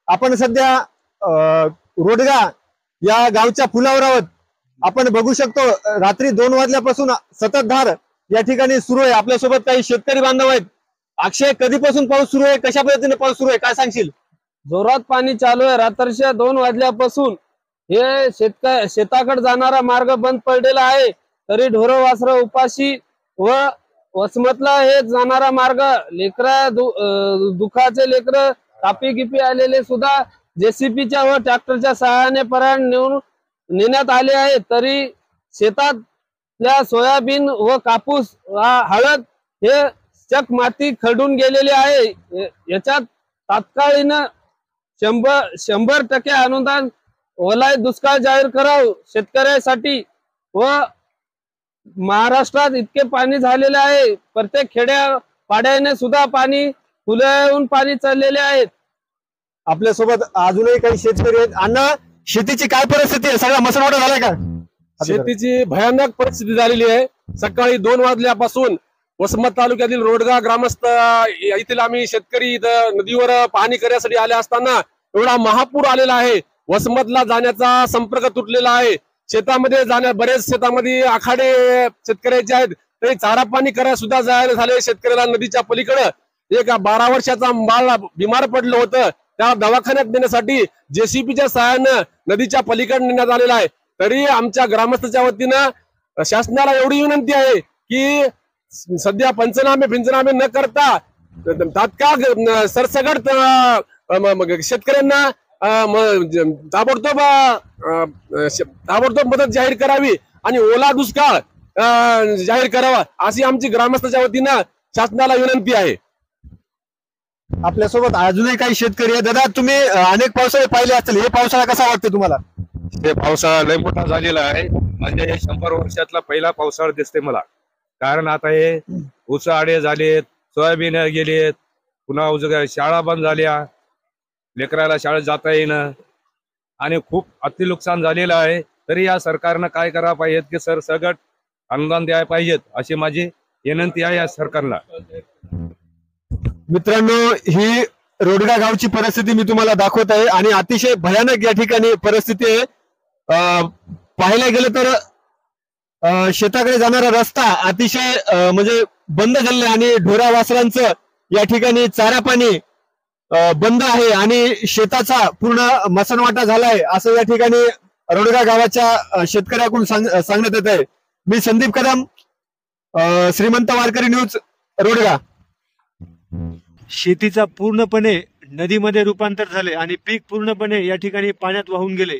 आपण सध्या रोडगा या गावच्या पुलावर आहोत। आपण बघू शकतो रात्री 2 वाजल्यापासून सततधार या ठिकाणी सुरू आहे। आपल्यासोबत काही शेतकरी बांधव आहेत। अक्षय, कधीपासून पाऊस सुरू आहे, कशा पद्धतीने पाऊस सुरू आहे, काय सांगशील? जोरात पाणी चालू आहे। रात्रीच्या 2 वाजल्यापासून हे शेताकडे जाणारा मार्ग बंद पडलेला आहे, तरी ढोरं वासरं उपाशी व वसमतला हे जाणारा मार्ग लेकरा दुखाचे लेकर तापी गिपी आलेले सुद्धा जेसीबीच्या व ट्रॅक्टरच्या सहाय्याने पर्यंत नेण्यात आले आहे। तरी शेतातल्या सोयाबीन व कापूस हळद हे चक माती खरडून गेलेले आहे। याच्यात तात्कालीन 100% अनुदान ओलाय दुष्काळ जाहीर करावं शेतकऱ्यांसाठी। व महाराष्ट्रात इतके पाणी झालेले आहे, प्रत्येक खेड्या पाड्याने सुद्धा पाणी फुलवून पाणी चाललेले आहेत। आपल्यासोबत अजूनही काही शेतकरी आहेत। अण्णा, शेतीची काय परिस्थिती आहे? सगळा मसनवाटा झालाय का? शेतीची भयानक परिस्थिती झालेली आहे। सकाळी 2 वाजल्यापासून वसमत तालुक्यातील रोडगा ग्रामस्थ येथील आम्ही शेतकरी नदीवर पाहणी करण्यासाठी आले असताना एवढा महापूर आलेला आहे। वसमतला जाण्याचा संपर्क तुटलेला आहे। शेतामध्ये बरेच शेतामध्ये आखाडे शेतकऱ्याचे आहेत, तरी चारा पाणी करायला सुद्धा जायला झाले शेतकऱ्याला। नदीच्या पलीकडे एक 12 वर्षाचा बाळ बिमार पडलं होतं, त्या दवाखान्यात नेण्यासाठी जेसीबीच्या सहाय्यानं नदीच्या पलीकडे नेण्यात आलेला आहे। तरी आमच्या ग्रामस्थांच्या वतीनं शासनाला एवढी विनंती आहे की सध्या पंचनामे न करता तात्काळ सरसगट शेतकऱ्यांना ताबडतोब मदत जाहीर करावी आणि ओला दुष्काळ जाहीर करावा, अशी आमची ग्रामस्थांच्या वतीनं शासनाला विनंती आहे। आपल्यासोबत अजूनही काही शेतकरी आहेत। दादा, तुम्ही अनेक पावसाळे पाहिले असतील, हे पावसाळा कसा वाटतो तुम्हाला? हे पावसाळा लय मोठा झालेला आहे, म्हणजे 100 वर्षातला पहिला पावसाळा दिसते मला। कारण आता हे ऊस आडे झालेत, सोयाबीन गेलेत, पुन्हा शाळा बंद झाल्या, लेकराला शाळेत जाता येईना आणि खूप अति नुकसान झालेलं आहे। तरी या सरकारनं काय करायला पाहिजेत की सरसगट अनुदान द्यायला पाहिजेत, अशी माझी विनंती आहे या सरकारला। मित्रांनो, ही रोडगा गावची परिस्थिती मी तुम्हाला दाखवत आहे आणि अतिशय भयानक या ठिकाणी परिस्थिती आहे। पाहायला गेलं तर शेताकडे जाणारा रस्ता अतिशय म्हणजे बंद झालेला आणि ढोरा वासरांचं या ठिकाणी चारा पाणी बंद आहे आणि शेताचा पूर्ण मसनवाटा झालाय, असं या ठिकाणी रोडगा गावाच्या शेतकऱ्याकडून सांगण्यात येत आहे। मी संदीप कदम, श्रीमंत वारकरी न्यूज, रोडगा। शेतीचा पूर्णपणे नदीमध्ये रूपांतर झाले आणि पीक पूर्णपणे या ठिकाणी पाण्यात वाहून गेले।